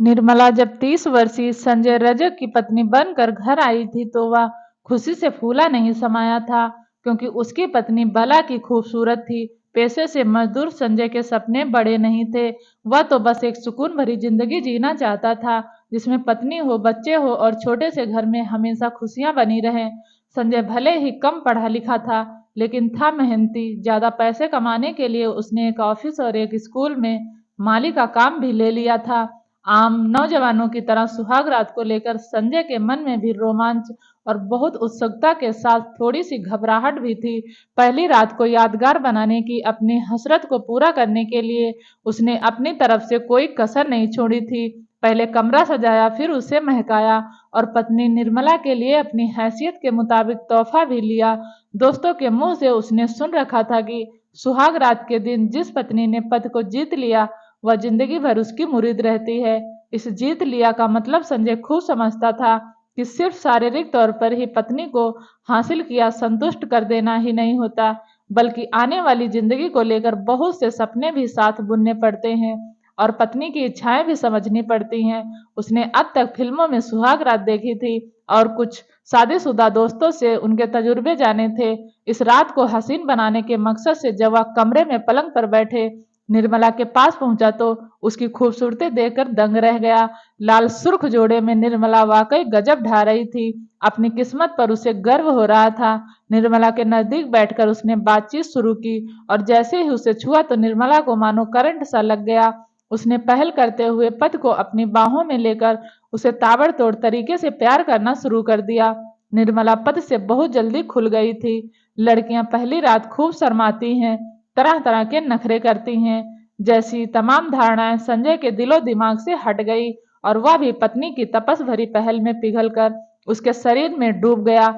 निर्मला जब 30 वर्षीय संजय रजक की पत्नी बनकर घर आई थी तो वह खुशी से फूला नहीं समाया था, क्योंकि उसकी पत्नी भला की खूबसूरत थी। पेशे से मजदूर संजय के सपने बड़े नहीं थे। वह तो बस एक सुकून भरी जिंदगी जीना चाहता था, जिसमें पत्नी हो, बच्चे हो और छोटे से घर में हमेशा खुशियां बनी रहें। संजय भले ही कम पढ़ा लिखा था, लेकिन था मेहनती। ज्यादा पैसे कमाने के लिए उसने एक ऑफिस और एक स्कूल में माली का काम भी ले लिया था। आम नौजवानों की तरह सुहाग रात को लेकर संजय के मन में भी रोमांच और बहुत उत्सुकता के साथ थोड़ी सी घबराहट भी थी। पहली रात को यादगार बनाने की अपनी हसरत को पूरा करने के लिए उसने अपनी तरफ से कोई कसर नहीं छोड़ी थी। पहले कमरा सजाया, फिर उसे महकाया और पत्नी निर्मला के लिए अपनी हैसियत के मुताबिक तोहफा भी लिया। दोस्तों के मुंह से उसने सुन रखा था कि सुहाग रात के दिन जिस पत्नी ने पति को जीत लिया वह जिंदगी भर उसकी मुरीद रहती है। इस जीत लिया का मतलब संजय खूब समझता था कि सिर्फ शारीरिक तौर पर ही पत्नी को हासिल किया संतुष्ट कर देना ही नहीं होता, बल्कि आने वाली जिंदगी को लेकर बहुत से सपने भी साथ बुनने पड़ते हैं और पत्नी की इच्छाएं भी समझनी पड़ती हैं। उसने अब तक फिल्मों में सुहाग रात देखी थी और कुछ शादीशुदा दोस्तों से उनके तजुर्बे जाने थे। इस रात को हसीन बनाने के मकसद से जब वह कमरे में पलंग पर बैठे निर्मला के पास पहुंचा तो उसकी खूबसूरती देखकर दंग रह गया। लाल सुर्ख जोड़े में निर्मला वाकई गजब ढा रही थी। अपनी किस्मत पर उसे गर्व हो रहा था। निर्मला के नजदीक बैठकर उसने बातचीत शुरू की और जैसे ही उसे छुआ तो निर्मला को मानो करंट सा लग गया। उसने पहल करते हुए पति को अपनी बाहों में लेकर उसे ताबड़तोड़ तरीके से प्यार करना शुरू कर दिया। निर्मला पति से बहुत जल्दी खुल गई थी। लड़कियां पहली रात खूब शर्माती हैं, तरह तरह के नखरे करती हैं। जैसी तमाम धारणाएं संजय के दिलो दिमाग से हट गई और वह भी पत्नी की तपस भरी पहल में पिघलकर उसके शरीर में डूब गया।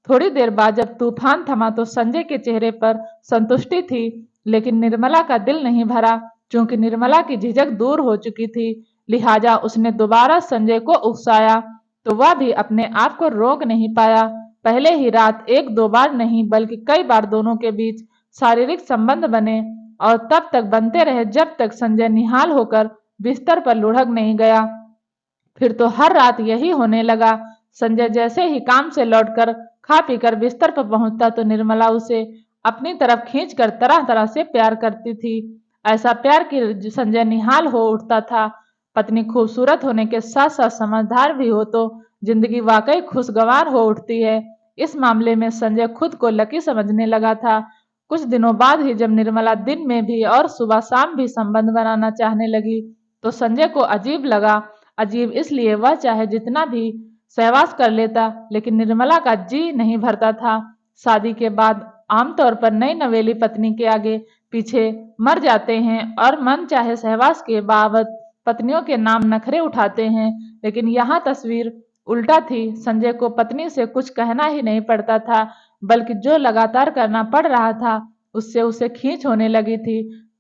थोड़ी देर बाद जब तूफान थमा तो संजय के चेहरे पर संतुष्टि थी, लेकिन निर्मला का दिल नहीं भरा। क्योंकि निर्मला की झिझक दूर हो चुकी थी, लिहाजा उसने दोबारा संजय को उकसाया, तो वह भी अपने आप को रोक नहीं पाया। पहले ही रात एक दो बार नहीं बल्कि कई बार दोनों के बीच शारीरिक संबंध बने और तब तक बनते रहे जब तक संजय निहाल होकर बिस्तर पर लुढ़क नहीं गया। फिर तो हर रात यही होने लगा। संजय जैसे ही काम से लौटकर खा पीकर बिस्तर पर पहुंचता तो निर्मला उसे अपनी तरफ खींचकर तरह तरह से प्यार करती थी। ऐसा प्यार कि संजय निहाल हो उठता था। पत्नी खूबसूरत होने के साथ साथ समझदार भी हो तो जिंदगी वाकई खुशगवार हो उठती है। इस मामले में संजय खुद को लकी समझने लगा था। कुछ दिनों बाद ही जब निर्मला दिन में भी और सुबह शाम भी संबंध बनाना चाहने लगी तो संजय को अजीब लगा। अजीब इसलिए वह चाहे जितना भी सहवास कर लेता, लेकिन निर्मला का जी नहीं भरता था। शादी के बाद आमतौर पर नई नवेली पत्नी के आगे पीछे मर जाते हैं और मन चाहे सहवास के बाबत पत्नियों के नाम नखरे उठाते हैं, लेकिन यहाँ तस्वीर उल्टा थी। संजय को पत्नी से कुछ कहना ही नहीं पड़ता था, बल्कि जो लगातार करना पड़ रहा था उससे उसे खींच होने लगी थी।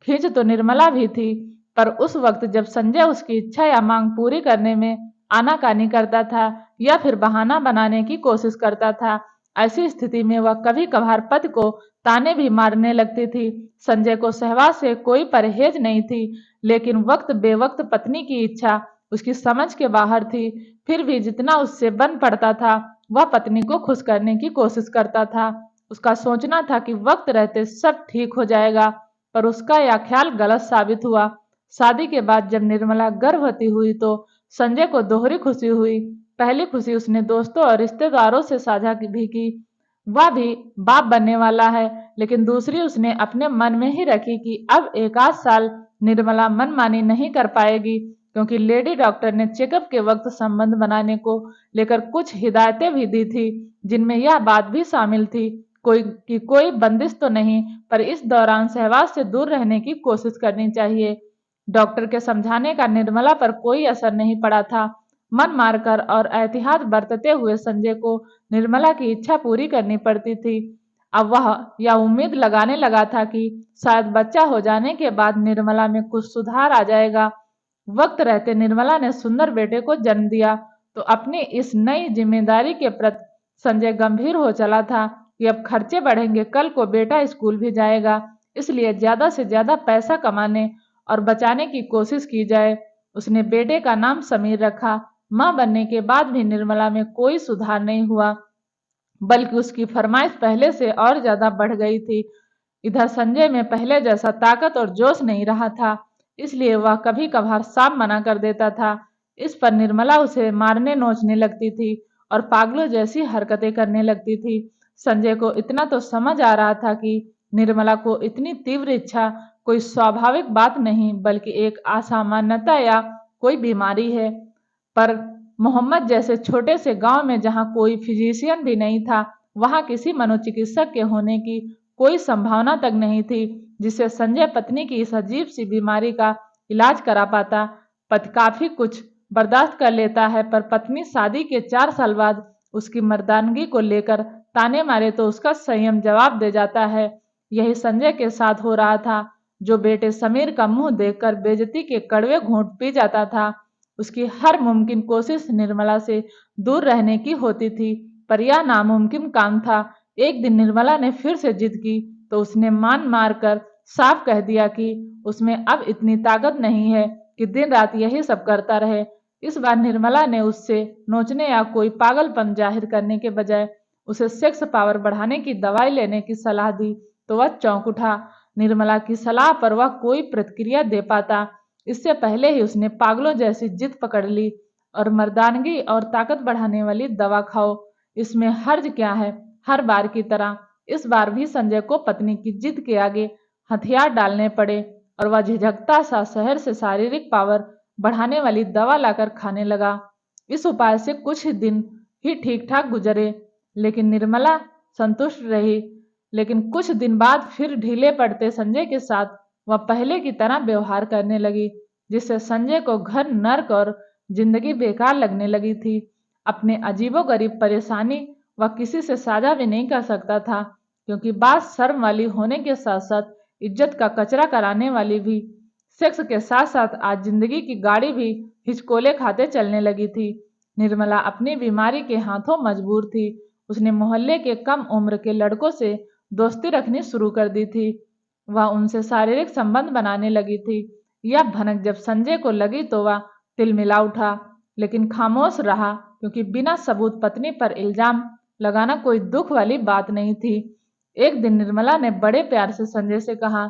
खींच तो निर्मला भी थी, पर उस वक्त जब संजय उसकी इच्छा या मांग पूरी करने में आनाकानी करता था या फिर बहाना बनाने की कोशिश करता था, ऐसी स्थिति में वह कभी कभार पति को ताने भी मारने लगती थी। संजय को सहवास से कोई परहेज नहीं थी, लेकिन वक्त बेवक्त पत्नी की इच्छा उसकी समझ के बाहर थी। फिर भी जितना उससे बन पड़ता था वह पत्नी को खुश करने की कोशिश करता था। उसका सोचना था कि वक्त रहते सब ठीक हो जाएगा, पर उसका यह ख्याल गलत साबित हुआ। शादी के बाद जब निर्मला गर्भवती हुई तो संजय को दोहरी खुशी हुई। पहली खुशी उसने दोस्तों और रिश्तेदारों से साझा भी की, वह भी बाप बनने वाला है, लेकिन दूसरी उसने अपने मन में ही रखी कि अब एक आध साल निर्मला मनमानी नहीं कर पाएगी, क्योंकि लेडी डॉक्टर ने चेकअप के वक्त संबंध बनाने को लेकर कुछ हिदायतें भी दी थी, जिनमें यह बात भी शामिल थी कोई बंदिश तो नहीं, पर इस दौरान सहवास से दूर रहने की कोशिश करनी चाहिए। डॉक्टर के समझाने का निर्मला पर कोई असर नहीं पड़ा था। मन मारकर और एहतियात बरतते हुए संजय को निर्मला की इच्छा पूरी करनी पड़ती थी। अब वह यह उम्मीद लगाने लगा था कि शायद बच्चा हो जाने के बाद निर्मला में कुछ सुधार आ जाएगा। वक्त रहते निर्मला ने सुंदर बेटे को जन्म दिया तो अपनी इस नई जिम्मेदारी के प्रति संजय गंभीर हो चला था कि अब खर्चे बढ़ेंगे, कल को बेटा स्कूल भी जाएगा, इसलिए ज्यादा से ज्यादा पैसा कमाने और बचाने की कोशिश की जाए। उसने बेटे का नाम समीर रखा। मां बनने के बाद भी निर्मला में कोई सुधार नहीं हुआ, बल्कि उसकी फरमाइश पहले से और ज्यादा बढ़ गई थी। इधर संजय में पहले जैसा ताकत और जोश नहीं रहा था, इसलिए वह कभी कभार साफ मना कर देता था। इस पर निर्मला उसे मारने नोचने लगती थी और पागलों जैसी हरकतें करने लगती थी। संजय को इतना तो समझ आ रहा था कि निर्मला को इतनी तीव्र इच्छा कोई स्वाभाविक बात नहीं, बल्कि एक असामान्यता या कोई बीमारी है। पर मोहम्मद जैसे छोटे से गांव में जहां कोई फिजिशियन भी नहीं था, वहां किसी मनोचिकित्सक के होने की कोई संभावना तक नहीं थी जिससे संजय पत्नी की इस अजीब सी बीमारी का इलाज करा पाता। पति काफी कुछ बर्दाश्त कर लेता है, पर पत्नी शादी के 4 साल बाद उसकी मर्दानगी को लेकर ताने मारे तो उसका संयम जवाब दे जाता है। यही संजय के साथ हो रहा था, जो बेटे समीर का मुंह देखकर बेइज्जती के कड़वे घूंट पी जाता था। उसकी हर मुमकिन कोशिश निर्मला से दूर रहने की होती थी, पर यह नामुमकिन काम था। एक दिन निर्मला ने फिर से जिद की तो उसने मान मार कर साफ कह दिया कि उसमें अब इतनी ताकत नहीं है कि दिन रात यही सब करता रहे। इस बार निर्मला ने उससे नोचने या कोई पागलपन जाहिर करने के बजाय उसे सेक्स पावर बढ़ाने की दवाई लेने की सलाह दी तो वह चौंक उठा। निर्मला की सलाह पर वह कोई प्रतिक्रिया दे पाता, इससे पहले ही उसने पागलों जैसी जिद पकड़ ली और मर्दानगी और ताकत बढ़ाने वाली दवा खाओ, इसमें हर्ज क्या है। हर बार की तरह इस बार भी संजय को पत्नी की जिद के आगे हथियार डालने पड़े और वह झिझकता सा शहर से शारीरिक पावर बढ़ाने वाली दवा लाकर खाने लगा। इस उपाय से कुछ दिन ही ठीक ठाक गुजरे, लेकिन निर्मला संतुष्ट रही। लेकिन कुछ दिन बाद फिर ढीले पड़ते संजय के साथ वह पहले की तरह व्यवहार करने लगी, जिससे संजय को घर नर्क और जिंदगी बेकार लगने लगी थी। अपने अजीबोगरीब परेशानी वह किसी से साझा भी नहीं कर सकता था, क्योंकि बात शर्म वाली होने के साथ साथ इज्जत का कचरा कराने वाली भी। सेक्स के साथ साथ आज जिंदगी की गाड़ी भी हिचकोले खाते चलने लगी थी। निर्मला अपनी बीमारी के हाथों मजबूर थी। उसने मोहल्ले के कम उम्र के लड़कों से दोस्ती रखनी शुरू कर दी थी। वह उनसे शारीरिक संबंध बनाने लगी थी। यह भनक जब संजय को लगी तो वह तिलमिला उठा, लेकिन खामोश रहा, क्योंकि बिना सबूत पत्नी पर इल्जाम लगाना कोई दुख वाली बात नहीं थी। एक दिन निर्मला ने बड़े प्यार से संजय से कहा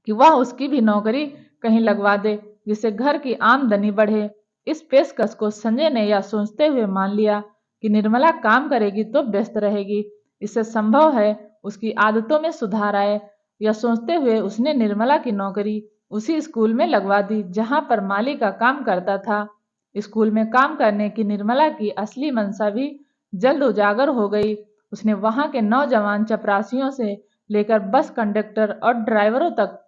कि वह उसकी भी नौकरी कहीं लगवा दे, जिससे घर की आमदनी बढ़े। इस पेशकश को संजय ने यह सोचते हुए मान लिया कि निर्मला काम करेगी तो व्यस्त रहेगी, इससे संभव है उसकी आदतों में सुधार आए। यह सोचते हुए उसने निर्मला की नौकरी उसी स्कूल में लगवा दी जहां पर माली का काम करता था। स्कूल में काम करने की निर्मला की असली मंशा भी जल्द उजागर हो गई। उसने वहां के नौजवान चपरासियों से लेकर बस कंडक्टर और ड्राइवरों तक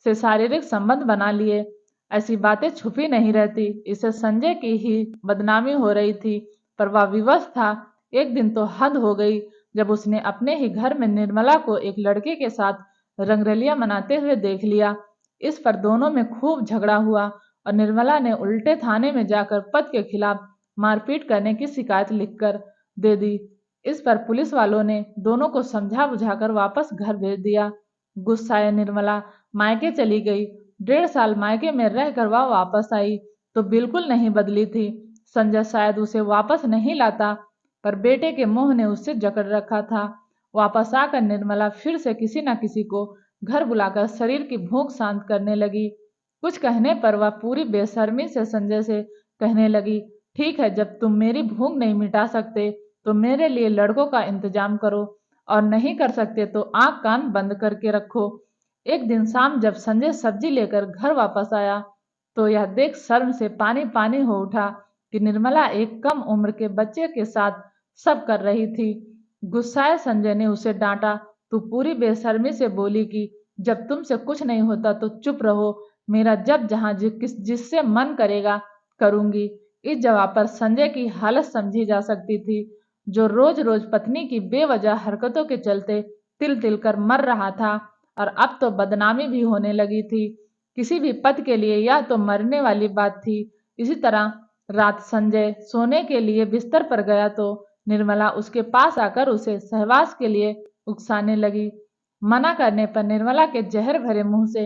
से शारीरिक संबंध बना लिए। ऐसी बातें छुपी नहीं रहती, इससे संजय की ही बदनामी हो रही थी, पर वह विवश था। एक दिन तो हद हो गई जब उसने अपने ही घर में निर्मला को एक लड़के के साथ रंगरलिया मनाते हुए देख लिया। इस पर दोनों में खूब झगड़ा हुआ और निर्मला ने उल्टे थाने में जाकर पति के खिलाफ मारपीट करने की शिकायत लिखकर दे दी। इस पर पुलिस वालों ने दोनों को समझा बुझाकर वापस घर भेज दिया। गुस्साए निर्मला मायके चली गई। 1.5 साल मायके में रहकर वह वापस आई तो बिल्कुल नहीं बदली थी। संजय शायद उसे वापस नहीं लाता, पर बेटे के मोह ने उससे जकड़ रखा था। वापस आकर निर्मला फिर से किसी न किसी को घर बुलाकर शरीर की भूख शांत करने लगी। कुछ कहने पर वह पूरी बेशर्मी से संजय से कहने लगी, ठीक है, जब तुम मेरी भूख नहीं मिटा सकते तो मेरे लिए लड़कों का इंतजाम करो, और नहीं कर सकते तो आंख कान बंद करके रखो। एक दिन शाम जब संजय सब्जी लेकर घर वापस आया तो यह देख शर्म से पानी पानी हो उठा कि निर्मला एक कम उम्र के बच्चे के साथ सब कर रही थी। गुस्साए संजय ने उसे डांटा तो पूरी बेशर्मी से बोली कि जब तुमसे कुछ नहीं होता तो चुप रहो, मेरा जब जहां जिससे मन करेगा करूंगी। इस जवाब पर संजय की हालत समझी जा सकती थी, जो रोज रोज पत्नी की बेवजह हरकतों के चलते तिल तिल कर मर रहा था, और अब तो बदनामी भी होने लगी थी। किसी भी पति के लिए यह तो मरने वाली बात थी। इसी तरह रात संजय सोने के लिए बिस्तर पर गया तो निर्मला उसके पास आकर उसे सहवास के लिए उकसाने लगी। मना करने पर निर्मला के जहर भरे मुंह से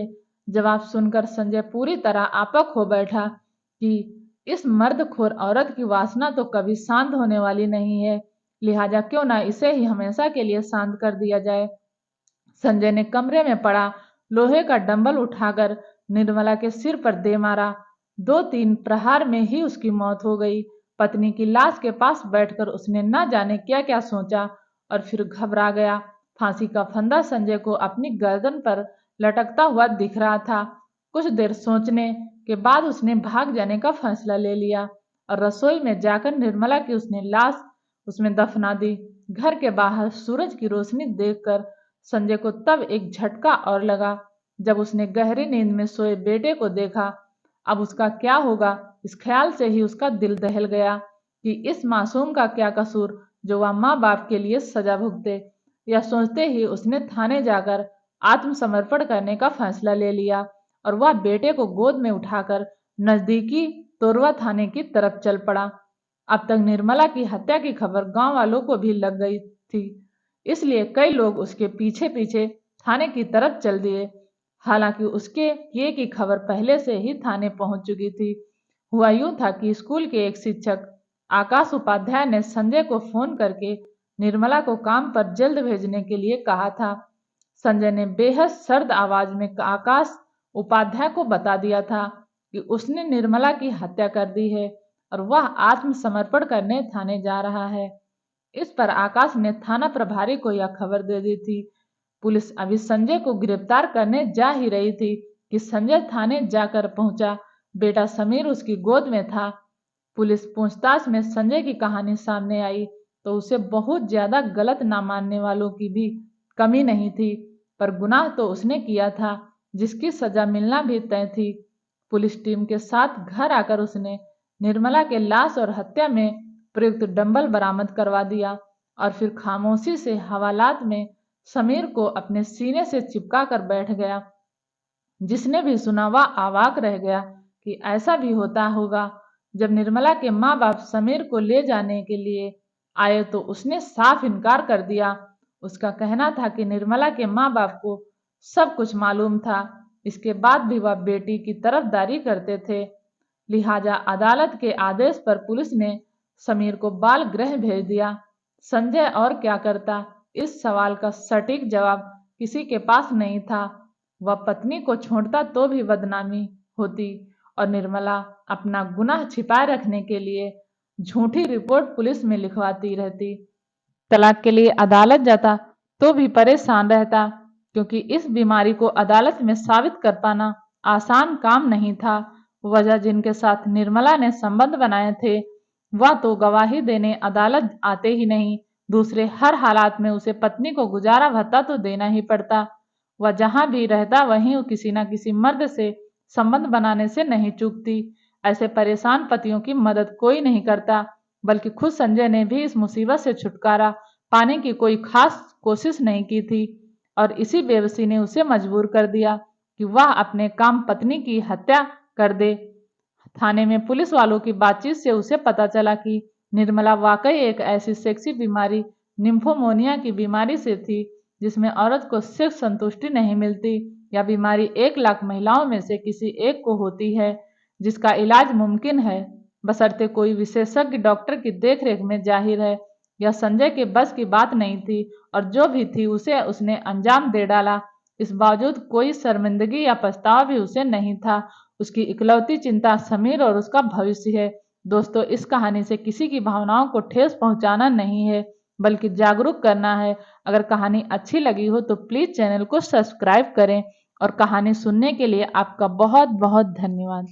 जवाब सुनकर संजय पूरी तरह आपक हो बैठा। कि इस मर्दखोर औरत की वासना तो कभी शांत होने वाली नहीं है, लिहाजा क्यों ना इसे ही हमेशा के लिए शांत कर दिया जाए। संजय ने कमरे में पड़ा लोहे का डंबल उठाकर निर्मला के सिर पर दे मारा। 2-3 प्रहार में ही उसकी मौत हो गई। पत्नी की लाश के पास बैठकर उसने न जाने क्या क्या सोचा और फिर घबरा गया। फांसी का फंदा संजय को अपनी गर्दन पर लटकता हुआ दिख रहा था। कुछ देर सोचने के बाद उसने भाग जाने का फैसला ले लिया और रसोई में जाकर निर्मला की उसने लाश उसमें दफना दी। घर के बाहर सूरज की रोशनी देखकर संजय को तब एक झटका और लगा जब उसने गहरी नींद में सोए बेटे को देखा। अब उसका क्या होगा, इस ख्याल से ही उसका दिल दहल गया कि इस मासूम का क्या कसूर जो वह माँ बाप के लिए सजा भुगते। यह सोचते ही उसने थाने जाकर आत्मसमर्पण करने का फैसला ले लिया और वह बेटे को गोद में उठाकर नजदीकी तोरवा थाने की तरफ चल पड़ा। अब तक निर्मला की हत्या की खबर गांव वालों को भी लग गई थी, इसलिए कई लोग उसके पीछे पीछे थाने की तरफ चल दिए। हालांकि उसके किए की खबर पहले से ही थाने पहुंच चुकी थी। हुआ यूं था कि स्कूल के एक शिक्षक आकाश उपाध्याय ने संजय को फोन करके निर्मला को काम पर जल्द भेजने के लिए कहा था। संजय ने बेहद सर्द आवाज में आकाश उपाध्याय को बता दिया था कि उसने निर्मला की हत्या कर दी है और वह आत्मसमर्पण करने थाने जा रहा है। इस पर आकाश ने थाना प्रभारी को यह खबर दे दी थी। पुलिस अभी संजय को गिरफ्तार करने जा ही रही थी कि संजय थाने जाकर पहुंचा। बेटा समीर उसकी गोद में था। पुलिस पूछताछ में संजय की कहानी सामने आई तो उसे बहुत ज्यादा गलत ना मानने वालों की भी कमी नहीं थी, पर गुनाह तो उसने किया था जिसकी सजा मिलना भी तय थी। पुलिस टीम के साथ घर आकर उसने निर्मला के लाश और हत्या में प्रयुक्त डंबल बरामद करवा दिया और फिर खामोशी से हवालात में समीर को अपने सीने से चिपका कर बैठ गया। जिसने भी सुना वह अवाक रह गया कि ऐसा भी होता होगा। जब निर्मला के माँ बाप समीर को ले जाने के लिए आए तो उसने साफ इनकार कर दिया। उसका कहना था कि निर्मला के माँ बाप को सब कुछ मालूम था, इसके बाद भी वह बेटी की तरफदारी करते थे। लिहाजा अदालत के आदेश पर पुलिस ने समीर को बाल गृह भेज दिया। संजय और क्या करता, इस सवाल का सटीक जवाब किसी के पास नहीं था। वह पत्नी को छोड़ता तो भी बदनामी होती और निर्मला अपना गुनाह छिपाए रखने के लिए झूठी रिपोर्ट पुलिस में लिखवाती रहती। तलाक के लिए अदालत जाता तो भी परेशान रहता, क्योंकि इस बीमारी को अदालत में साबित कर पाना आसान काम नहीं था। वजह जिनके साथ निर्मला ने संबंध बनाए थे वह तो गवाही देने अदालत आते ही नहीं, दूसरे हर हालात में उसे पत्नी को गुजारा भत्ता तो देना ही पड़ता। वह जहां भी रहता वहीं किसी न किसी मर्द से संबंध बनाने से नहीं चूकती। ऐसे परेशान पतियों की मदद कोई नहीं करता, बल्कि खुद संजय ने भी इस मुसीबत से छुटकारा पाने की कोई खास कोशिश नहीं की थी और इसी बेबसी ने उसे मजबूर कर दिया कि वह अपने काम पत्नी की हत्या कर दे। थाने में पुलिस वालों की बातचीत से उसे पता चला कि निर्मला वाकई एक ऐसी सेक्सी बीमारी निम्फोमोनिया की बीमारी से थी जिसमें औरत को सिर्फ संतुष्टि नहीं मिलती। यह बीमारी 1 लाख महिलाओं में से किसी एक को होती है, जिसका इलाज मुमकिन है बशर्ते कोई विशेषज्ञ डॉक्टर की देखरेख में। जाहिर है यह संजय के बस की बात नहीं थी और जो भी थी उसे उसने अंजाम दे डाला। इस बावजूद कोई शर्मिंदगी या पछतावा भी उसे नहीं था। उसकी इकलौती चिंता समीर और उसका भविष्य है। दोस्तों, इस कहानी से किसी की भावनाओं को ठेस पहुंचाना नहीं है, बल्कि जागरूक करना है। अगर कहानी अच्छी लगी हो तो प्लीज चैनल को सब्सक्राइब करें और कहानी सुनने के लिए आपका बहुत बहुत धन्यवाद।